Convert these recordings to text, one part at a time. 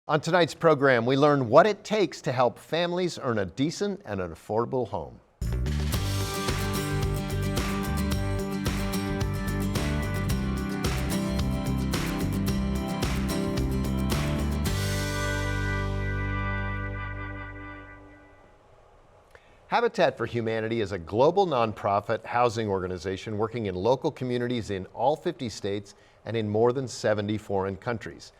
On tonight's program, we learn what it takes to help families earn a decent and an affordable home. Habitat for Humanity is a global nonprofit housing organization working in local communities in all 50 states and in more than 70 foreign countries.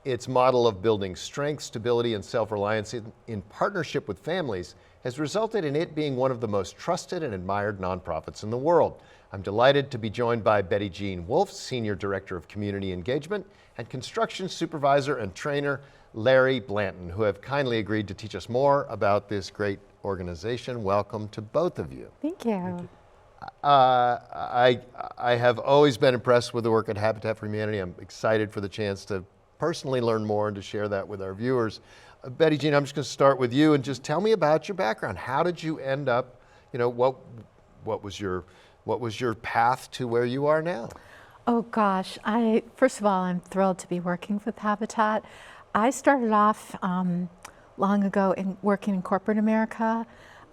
Its model of building strength, stability, and self-reliance in partnership with families has resulted in it being one of the most trusted and admired nonprofits in the world. I'm delighted to be joined by Betty Jean Wolfe, Senior Director of Community Engagement, and Construction Supervisor and Trainer Larry Blanton, who have kindly agreed to teach us more about this great organization. Welcome to both of you. Thank you. I have always been impressed with the work at Habitat for Humanity. I'm excited for the chance to personally learn more and to share that with our viewers. Betty Jean, I'm just going to start with you and just tell me about your background. How did you end up, what was your path to where you are now? Oh gosh, first of all, I'm thrilled to be working with Habitat. I started off long ago working in corporate America.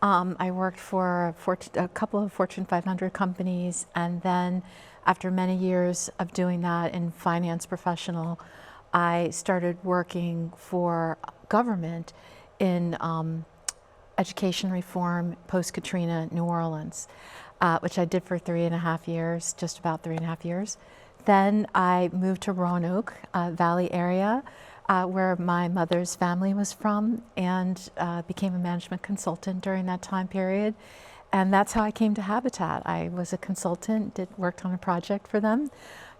I worked for a couple of Fortune 500 companies, and then after many years of doing that in finance professional, I started working for government in education reform post-Katrina New Orleans, which I did for 3.5 years, just about 3.5 years. Then I moved to Roanoke Valley area, where my mother's family was from, and became a management consultant during that time period. And that's how I came to Habitat. I was a consultant, worked on a project for them.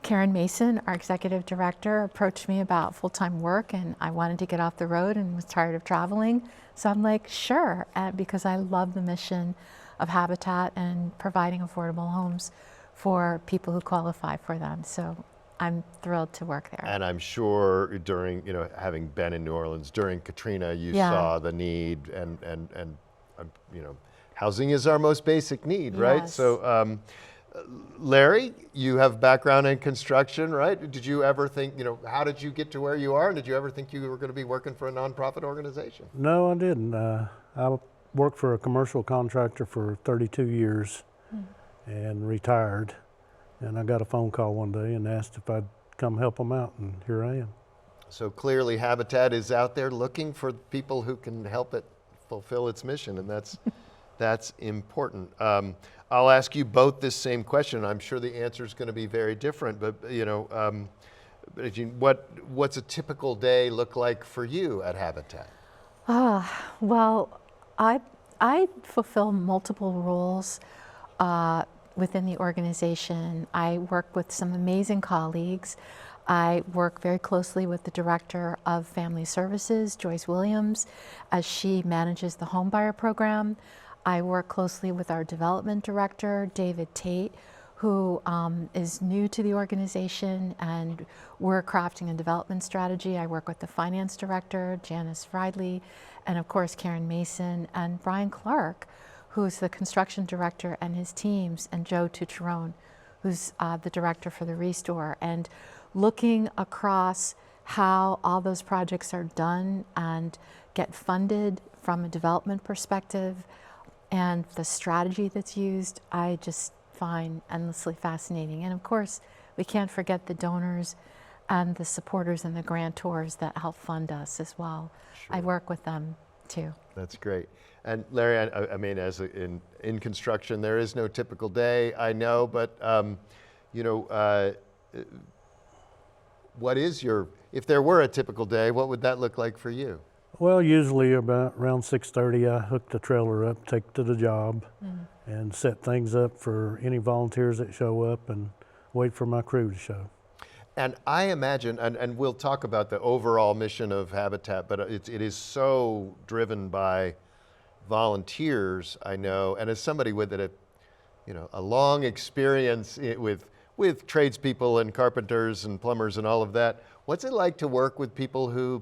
Karen Mason, our executive director, approached me about full-time work, and I wanted to get off the road and was tired of traveling. So I'm like, sure, because I love the mission of Habitat and providing affordable homes for people who qualify for them. So I'm thrilled to work there. And I'm sure during, having been in New Orleans during Katrina, you saw the need, and housing is our most basic need, right? Yes. So, Larry, you have background in construction, right? Did you ever think, how did you get to where you are? And did you ever think you were going to be working for a nonprofit organization? No, I didn't. I worked for a commercial contractor for 32 years and retired. And I got a phone call one day and asked if I'd come help them out, and here I am. So clearly Habitat is out there looking for people who can help it fulfill its mission, and that's important. I'll ask you both this same question. I'm sure the answer is going to be very different, but what's a typical day look like for you at Habitat? Well, I fulfill multiple roles within the organization. I work with some amazing colleagues. I work very closely with the Director of Family Services, Joyce Williams, as she manages the home buyer program. I work closely with our development director, David Tate, who is new to the organization, and we're crafting a development strategy. I work with the finance director, Janice Friedley, and of course Karen Mason, and Brian Clark, who's the construction director, and his teams, and Joe Tucherone, who's the director for the Restore, and looking across how all those projects are done and get funded from a development perspective, and the strategy that's used, I just find endlessly fascinating. And of course, we can't forget the donors and the supporters and the grantors that help fund us as well. Sure. I work with them too. That's great. And Larry, I mean, in construction, there is no typical day, I know, but if there were a typical day, what would that look like for you? Well, usually around 6:30, I hook the trailer up, take to the job, and set things up for any volunteers that show up, and wait for my crew to show. And I imagine, and we'll talk about the overall mission of Habitat, but it is so driven by volunteers, I know, and as somebody with a long experience with tradespeople and carpenters and plumbers and all of that, what's it like to work with people who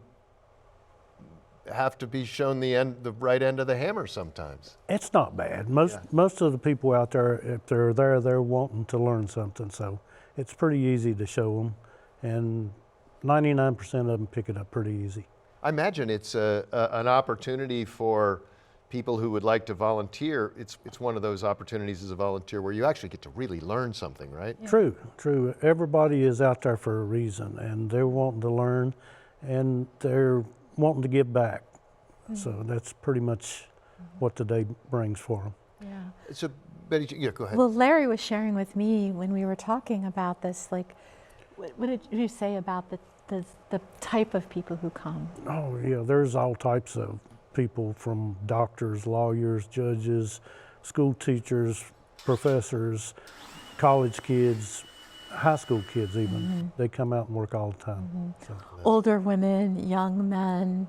have to be shown the right end of the hammer sometimes? It's not bad. Most of the people out there, if they're there, they're wanting to learn something, so it's pretty easy to show them, and 99% of them pick it up pretty easy. I imagine it's an opportunity for people who would like to volunteer. It's one of those opportunities as a volunteer where you actually get to really learn something, right? Yeah. True, true. Everybody is out there for a reason, and they're wanting to learn, and they're wanting to give back. So that's pretty much what the day brings for them. Yeah. So, Betty, yeah, go ahead. Well, Larry was sharing with me when we were talking about this, like, what did you say about the type of people who come? Oh, yeah, there's all types of people, from doctors, lawyers, judges, school teachers, professors, college kids, high school kids even. They come out and work all the time. So, Older women, young men,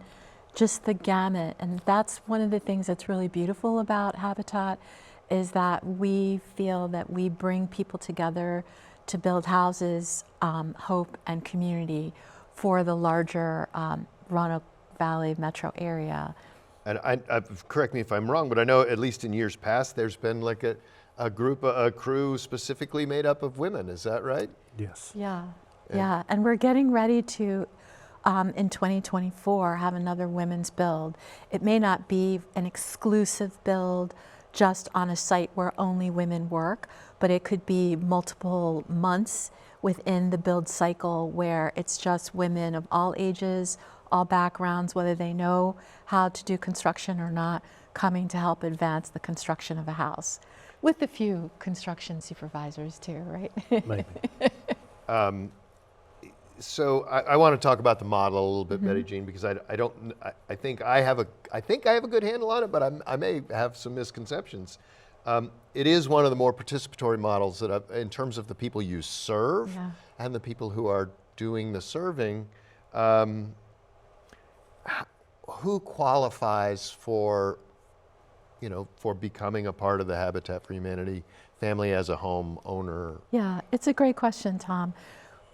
just the gamut. And that's one of the things that's really beautiful about Habitat, is that we feel that we bring people together to build houses, hope, and community for the larger Roanoke Valley metro area. And correct me if I'm wrong, but I know at least in years past, there's been like a crew specifically made up of women. Is that right? yes. Yeah, yeah. And we're getting ready to, in 2024, have another women's build. It may not be an exclusive build just on a site where only women work, but it could be multiple months within the build cycle where it's just women of all ages, all backgrounds, whether they know how to do construction or not, coming to help advance the construction of a house. With a few construction supervisors too, right? Maybe. So I want to talk about the model a little bit, Betty Jean, because I think I have a good handle on it, but I may have some misconceptions. It is one of the more participatory models that, in terms of the people you serve Yeah. and the people who are doing the serving. Who qualifies for becoming a part of the Habitat for Humanity family as a homeowner? Yeah, it's a great question, Tom.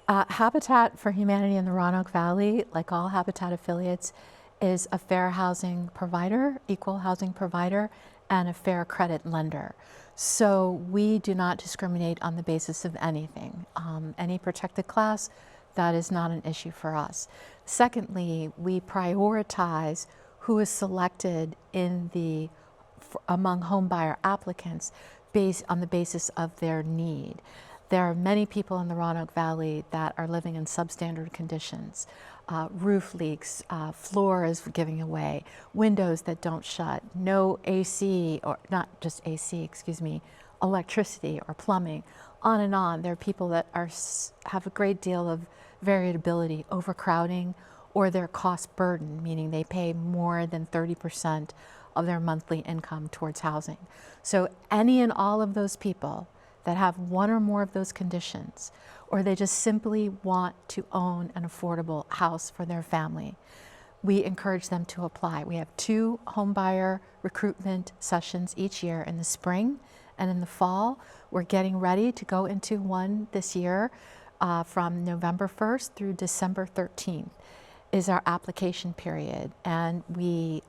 Habitat for Humanity in the Roanoke Valley, like all Habitat affiliates, is a fair housing provider, equal housing provider, and a fair credit lender. So we do not discriminate on the basis of anything. Any protected class, that is not an issue for us. Secondly, we prioritize who is selected among homebuyer applicants based on the basis of their need. There are many people in the Roanoke Valley that are living in substandard conditions. Roof leaks, floors giving away, windows that don't shut, no AC, or not just AC, excuse me, electricity or plumbing, on and on. There are people that have a great deal of variability, overcrowding, or their cost burden, meaning they pay more than 30% of their monthly income towards housing. So any and all of those people that have one or more of those conditions, or they just simply want to own an affordable house for their family, we encourage them to apply. We have 2 homebuyer recruitment sessions each year in the spring and in the fall. We're getting ready to go into one this year from November 1st through December 13th is our application period. And we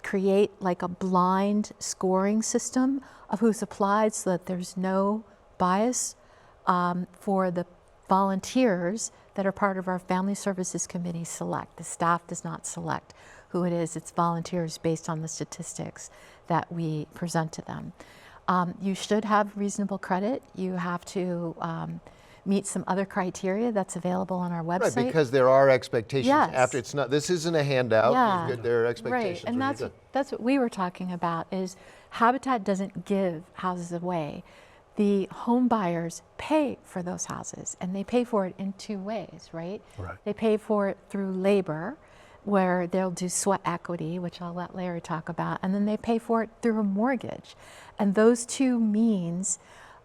create like a blind scoring system of who's applied so that there's no bias for the volunteers that are part of our Family Services Committee select. The staff does not select who it is. It's volunteers based on the statistics that we present to them. You should have reasonable credit. You have to meet some other criteria that's available on our website. Right, because there are expectations. Yes. After it's not. This isn't a handout. Yeah. There are expectations. Right, and that's what we were talking about. Is Habitat doesn't give houses away. The home buyers pay for those houses, and they pay for it in 2 ways, right? Right. They pay for it through labor, where they'll do sweat equity, which I'll let Larry talk about, and then they pay for it through a mortgage. And those 2 means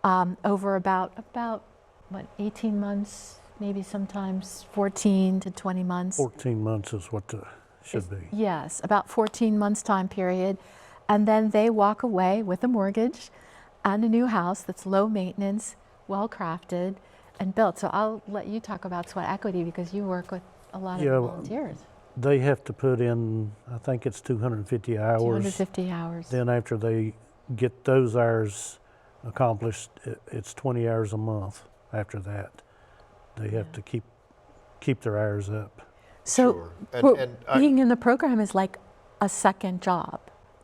over about what, 18 months, maybe sometimes 14 to 20 months. 14 months is what should be. Yes, about 14 months time period. And then they walk away with a mortgage and a new house that's low maintenance, well crafted, and built. So I'll let you talk about sweat equity because you work with a lot of volunteers. They have to put in, I think it's 250 hours. 250 hours. Then after they get those hours accomplished, it's 20 hours a month after that. They have to keep their hours up. So Sure. being in the program is like a second job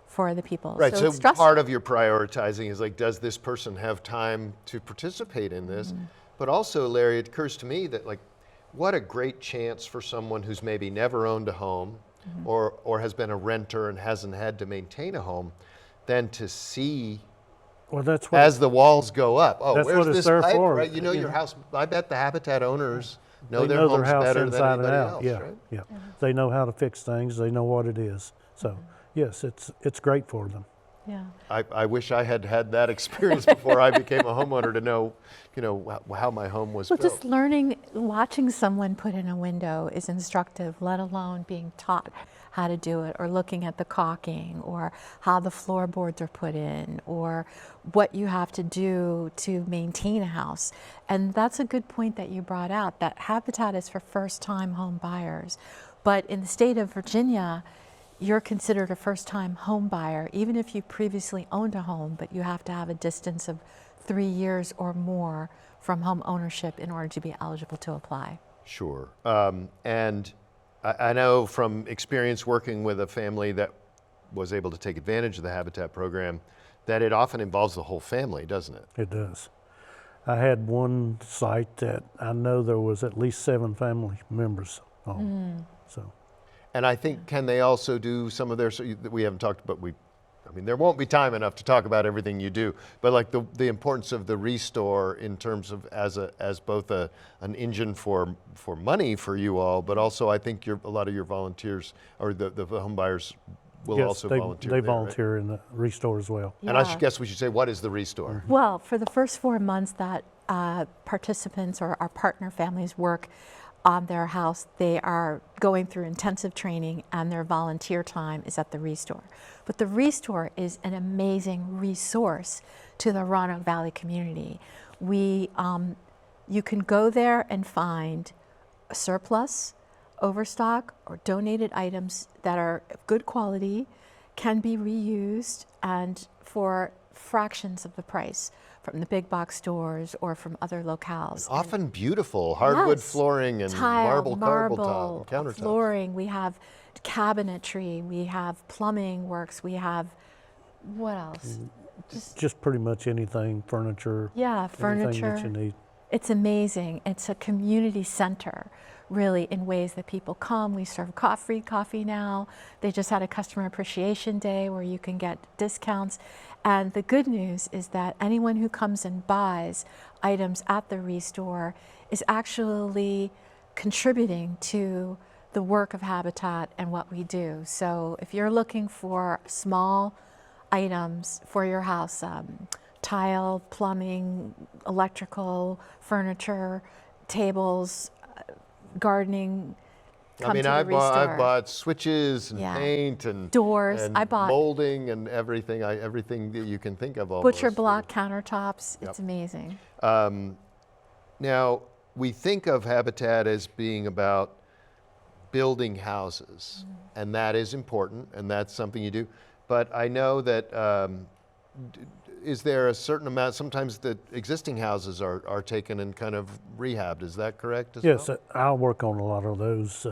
for the people. Right, so it's stressful. part of your prioritizing is like, does this person have time to participate in this? But also, Larry, it occurs to me that like, what a great chance for someone who's maybe never owned a home or has been a renter and hasn't had to maintain a home, then to see Well, that's what as the walls go up. Oh, That's where's what it's this there pipe? for, Right, you know you your know. house. I bet the Habitat owners know they their know homes their house better than inside and anybody out. else, Yeah, right? yeah. They know how to fix things. They know what it is. So yes, it's great for them. Yeah. I wish I had had that experience before I became a homeowner to know, how my home was Well, built. just learning, watching someone put in a window is instructive, let alone being taught how to do it, or looking at the caulking, or how the floorboards are put in, or what you have to do to maintain a house. And that's a good point that you brought out, that Habitat is for first-time home buyers. But in the state of Virginia, you're considered a first-time home buyer, even if you previously owned a home, but you have to have a distance of 3 years or more from home ownership in order to be eligible to apply. Sure. And I know from experience working with a family that was able to take advantage of the Habitat program that it often involves the whole family, doesn't it? It does. I had one site that I know there was at least 7 family members on. So And I think, can they also do some of their, we haven't talked about, there won't be time enough to talk about everything you do, but like the importance of the restore in terms of as both an engine for money for you all, but also I think a lot of your volunteers or the home buyers will yes, also they, volunteer. They there, right? volunteer in the restore as well. And I Yeah. guess we should say, what is the restore? Well, for the first 4 months that participants or our partner families work on their house, they are going through intensive training, and their volunteer time is at the Restore. But the Restore is an amazing resource to the Roanoke Valley community. You can go there and find surplus, overstock, or donated items that are of good quality, can be reused, and for fractions of the price from the big box stores or from other locales. Often beautiful hardwood Yes. flooring and Tile, marble marble, countertops. flooring. We have cabinetry. We have plumbing works. We have, what else? Just pretty much anything, furniture, Yeah, anything furniture. that you need. It's amazing. It's a community center, really, in ways that people come. We serve free coffee now. They just had a customer appreciation day where you can get discounts. And the good news is that anyone who comes and buys items at the Restore is actually contributing to the work of Habitat and what we do. So if you're looking for small items for your house, tile, plumbing, electrical, furniture, tables, gardening, come to the I Restore. bought switches and Yeah. paint and Doors. and I bought molding and everything. Everything that you can think of. butcher Almost. block countertops. Yep. It's amazing. Now we think of Habitat as being about building houses, and that is important, and that's something you do. But I know that is there a certain amount? Sometimes the existing houses are taken and kind of rehabbed. Is that correct? As Yes, well? I'll work on a lot of those.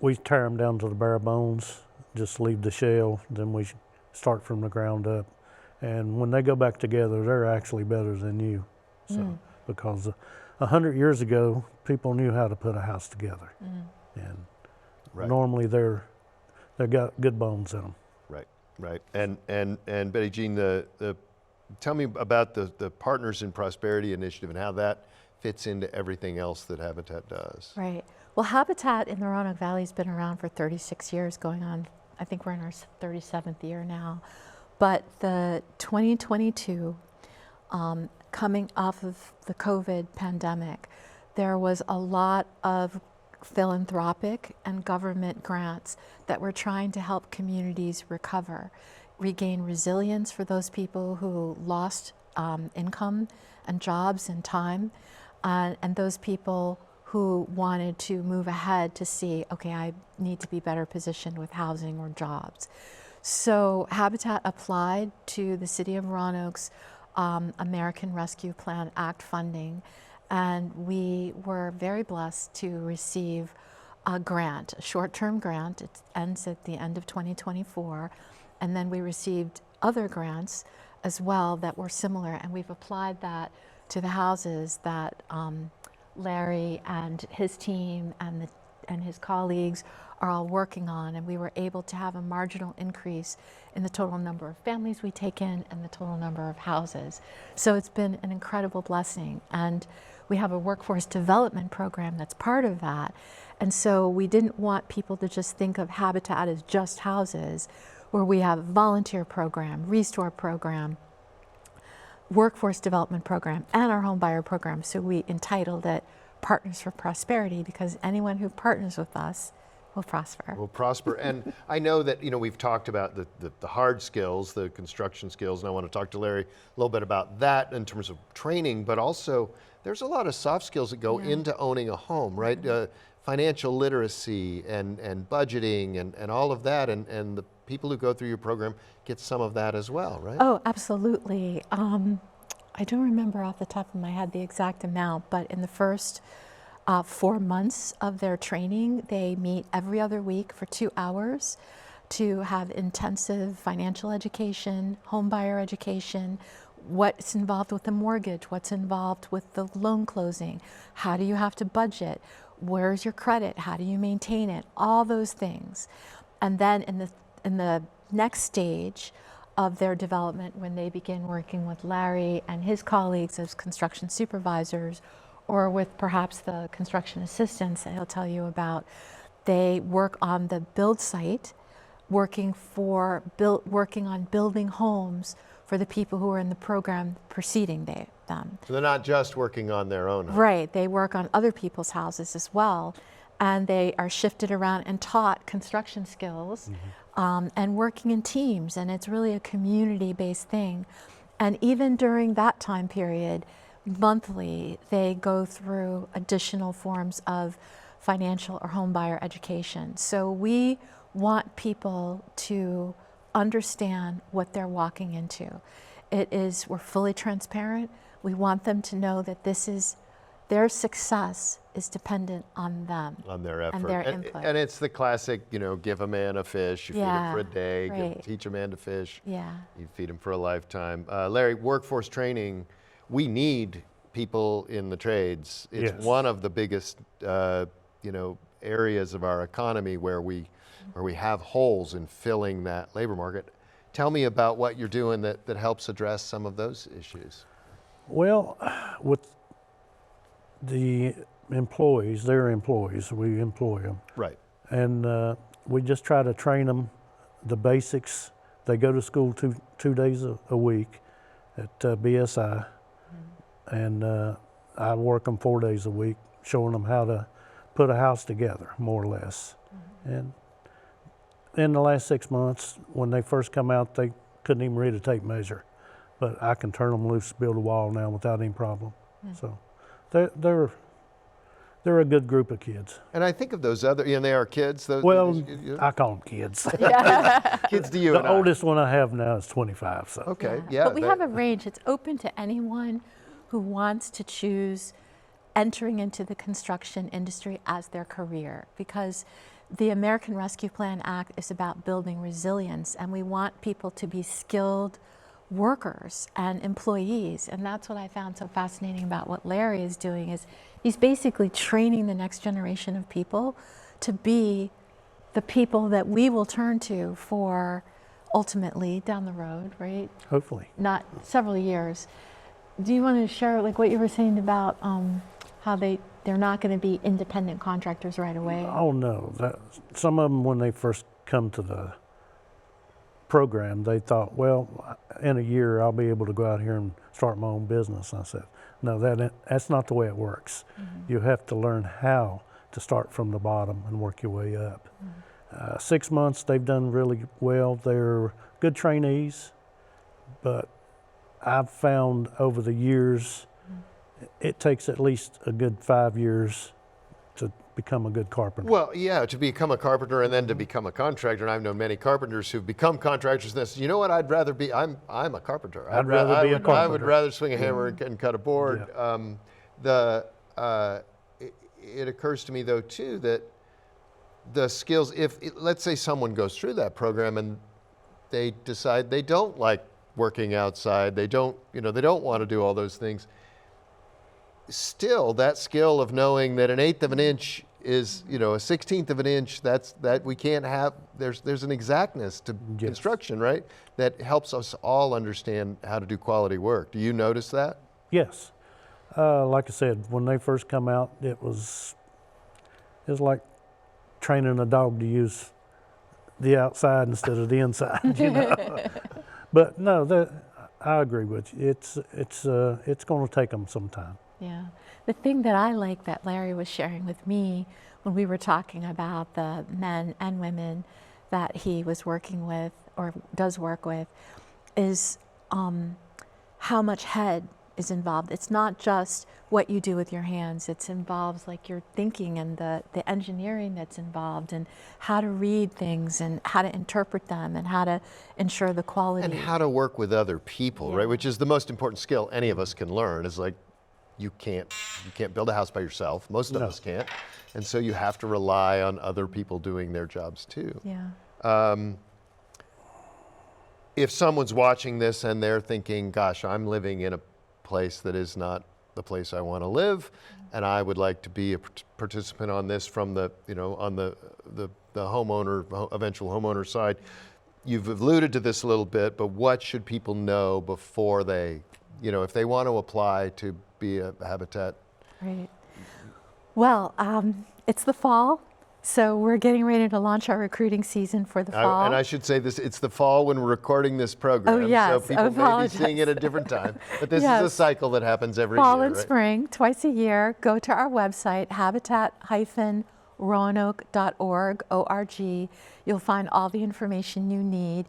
We tear them down to the bare bones, just leave the shell, then we start from the ground up. And when they go back together, they're actually better than new. So, because 100 years ago, people knew how to put a house together, and Right. normally they've got good bones in them. Right. And Betty Jean, tell me about the Partners in Prosperity initiative and how that fits into everything else that Habitat does. Right. Well, Habitat in the Roanoke Valley has been around for 36 years, going on, I think we're in our 37th year now. But the 2022, coming off of the COVID pandemic, there was a lot of philanthropic and government grants that were trying to help communities recover, regain resilience for those people who lost income and jobs and time, and those people who wanted to move ahead to see, okay, I need to be better positioned with housing or jobs. So Habitat applied to the City of Roanoke's American Rescue Plan Act funding, And we were very blessed to receive a grant, a short-term grant. It ends at the end of 2024. And then we received other grants as well that were similar. And we've applied that to the houses that Larry and his team and his colleagues are all working on, and we were able to have a marginal increase in the total number of families we take in and the total number of houses. So it's been an incredible blessing, and we have a workforce development program that's part of that. And so we didn't want people to just think of Habitat as just houses, where we have a volunteer program, restore program, workforce development program, and our home buyer program. So we entitled it Partners for Prosperity, because anyone who partners with us will prosper. Will prosper. And I know that, we've talked about the hard skills, the construction skills, and I want to talk to Larry a little bit about that in terms of training, but also there's a lot of soft skills that go into owning a home, right? Financial literacy and budgeting and all of that, and the people who go through your program get some of that as well, right? Oh, absolutely. I don't remember off the top of my head the exact amount, but in the first 4 months of their training, they meet every other week for 2 hours to have intensive financial education, home buyer education, what's involved with the mortgage, what's involved with the loan closing, how do you have to budget, where's your credit, how do you maintain it, all those things. And then in the next stage of their development, when they begin working with Larry and his colleagues as construction supervisors, or with perhaps the construction assistants that he'll tell you about, they work on the build site, working on building homes for the people who are in the program preceding them. So they're not just working on their own home. Right, they work on other people's houses as well, and they are shifted around and taught construction skills and working in teams, and it's really a community-based thing. And even during that time period, monthly, they go through additional forms of financial or home buyer education. So we want people to understand what they're walking into. We're fully transparent. We want them to know that their success is dependent on them. On their effort. And their input. And it's the classic, give a man a fish, you feed him for a day, right. teach a man to fish, Yeah. you feed him for a lifetime. Larry, workforce training, we need people in the trades. It's Yes. one of the biggest, areas of our economy where we have holes in filling that labor market. Tell me about what you're doing that helps address some of those issues. Well, with the employees, their employees, we employ them. Right. And we just try to train them the basics. They go to school two days a week at BSI, and I work them 4 days a week, showing them how to put a house together, more or less. And in the last 6 months, when they first come out, they couldn't even read a tape measure, but I can turn them loose, build a wall now without any problem. So they're a good group of kids. And I think of those other, they are kids. Those, Well, I call them kids. kids to you The and oldest one I have now is 25. So Okay, yeah. But we have a range. It's open to anyone who wants to choose entering into the construction industry as their career, because the American Rescue Plan Act is about building resilience, and we want people to be skilled workers and employees. And that's what I found so fascinating about what Larry is doing, is he's basically training the next generation of people to be the people that we will turn to for ultimately down the road, right? hopefully. Not several years. Do you want to share what you were saying about how they're not going to be independent contractors right away? Oh no, some of them when they first come to the program, they thought, well, in a year I'll be able to go out here and start my own business. I said, no, that's not the way it works. You have to learn how to start from the bottom and work your way up. 6 months, they've done really well. They're good trainees, but I've found over the years, it takes at least a good 5 years to become a good carpenter. Well, yeah, to become a carpenter and then to become a contractor. And I've known many carpenters who've become contractors and they say, you know what, I'd rather be, I'm a carpenter. I'd rather be a I would carpenter. rather swing a hammer and cut a board. Yeah. It occurs to me though too that the skills, let's say someone goes through that program and they decide they don't like working outside, they don't want to do all those things. Still, that skill of knowing that an eighth of an inch is, a 16th of an inch, that we can't have, there's an exactness to construction, right? That helps us all understand how to do quality work. Do you notice that? Yes. Like I said, when they first come out, it was like training a dog to use the outside instead of the inside, But no, I agree with you. It's going to take them some time. Yeah. The thing that I like that Larry was sharing with me when we were talking about the men and women that he was working with or does work with is how much head is involved. It's not just what you do with your hands. It involves like your thinking and the engineering that's involved and how to read things and how to interpret them and how to ensure the quality. And how to work with other people, right? Which is the most important skill any of us can learn. Is like you can't build a house by yourself. Most of us can't. And so you have to rely on other people doing their jobs too. Yeah. If someone's watching this and they're thinking, gosh, I'm living in a place that is not the place I want to live, and I would like to be a participant on this from the, on the homeowner, eventual homeowner side. You've alluded to this a little bit, but what should people know before they, if they want to apply to be a Habitat? Right. Well, it's the fall, so we're getting ready to launch our recruiting season for the fall. And I should say this, it's the fall when we're recording this program. Oh, yes. So people may be seeing it at a different time. But this is a cycle that happens every year, Fall and right? spring, twice a year. Go to our website, habitat-roanoke.org. You'll find all the information you need.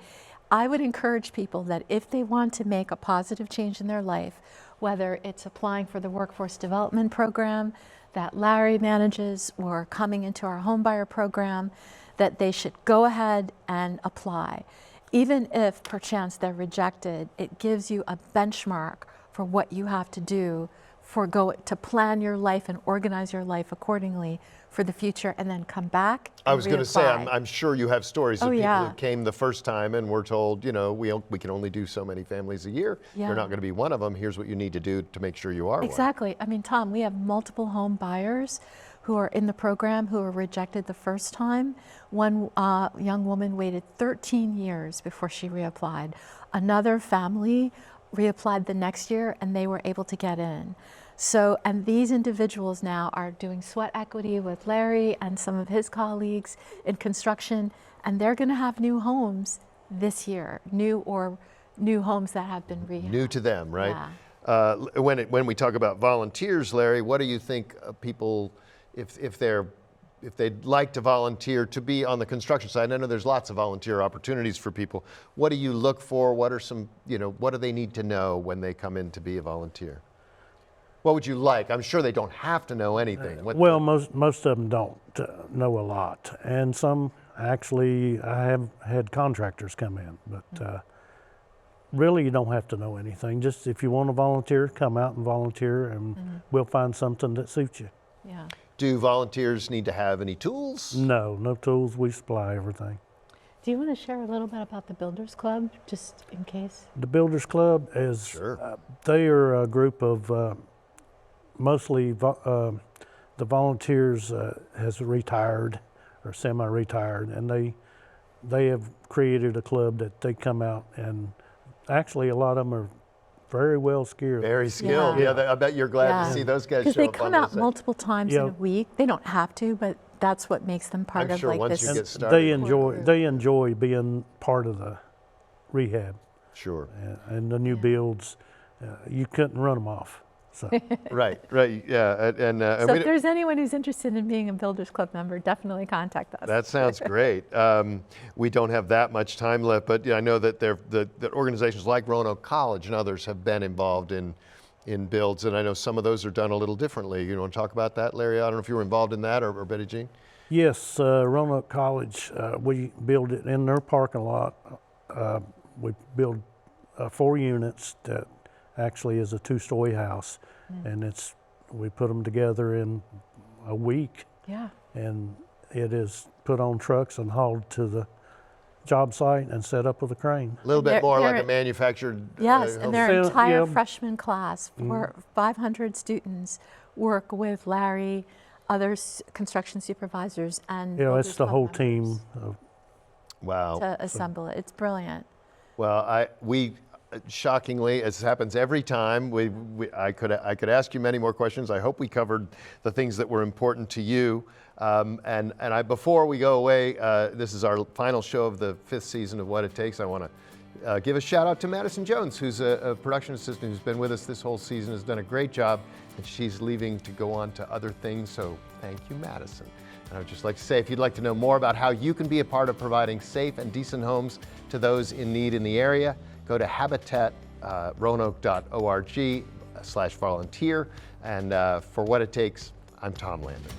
I would encourage people that if they want to make a positive change in their life, whether it's applying for the workforce development program that Larry manages or coming into our homebuyer program, that they should go ahead and apply. Even if perchance they're rejected, it gives you a benchmark for what you have to do to plan your life and organize your life accordingly for the future, and then come back and I was going to say, reapply. I'm sure you have stories of Oh, people yeah. who came the first time and were told, we can only do so many families a year. Yeah. You're not going to be one of them. Here's what you need to do to make sure you are one. Exactly. I mean, Tom, we have multiple home buyers who are in the program who were rejected the first time. One young woman waited 13 years before she reapplied. Another family reapplied the next year and they were able to get in. So, and these individuals now are doing sweat equity with Larry and some of his colleagues in construction, and they're going to have new homes this year, new homes that have been rehabbed. New to them, right? Yeah. When we talk about volunteers, Larry, what do you think people, if they'd like to volunteer to be on the construction side? I know there's lots of volunteer opportunities for people. What do you look for? What are some, what do they need to know when they come in to be a volunteer? What would you like? I'm sure they don't have to know anything. Well, most of them don't know a lot, and some actually, I have had contractors come in, but really you don't have to know anything. Just if you want to volunteer, come out and volunteer, and we'll find something that suits you. Yeah. Do volunteers need to have any tools? No tools. We supply everything. Do you want to share a little bit about the Builders Club, just in case? The Builders Club is, Sure. They are a group of mostly the volunteers has retired or semi-retired, and they have created a club that they come out, and actually a lot of them are very well skilled. Very skilled. Yeah, I bet you're glad to see those guys show up. Because they come out multiple times in Yeah. a week. They don't have to, but that's what makes them part I'm of sure like once this. you get started. They enjoy being part of the rehab Sure. and the new builds. You couldn't run them off. So. Right, yeah. So if there's anyone who's interested in being a Builders Club member, definitely contact us. That sounds great. We don't have that much time left, but I know that that organizations like Roanoke College and others have been involved in builds, and I know some of those are done a little differently. You want to talk about that, Larry? I don't know if you were involved in that or Betty Jean? Yes, Roanoke College, we build it in their parking lot. We build 4 units that actually is a 2-story house, and we put them together in a week, Yeah. and it is put on trucks and hauled to the job site and set up with a crane. A little bit They're- more like they're- a manufactured. Yes, and their So, entire yeah. freshman class, 500 students, work with Larry, other construction supervisors, and You know, it's Builders the Club whole members team of Wow. to assemble it. It's brilliant. Well, we shockingly, as happens every time, I could ask you many more questions. I hope we covered the things that were important to you. Before we go away, this is our final show of the 5th season of What It Takes. I want to give a shout out to Madison Jones, who's a production assistant who's been with us this whole season, has done a great job, and she's leaving to go on to other things. So thank you, Madison. And I would just like to say, if you'd like to know more about how you can be a part of providing safe and decent homes to those in need in the area, go to habitatroanoke.org/volunteer. And for What It Takes, I'm Tom Landon.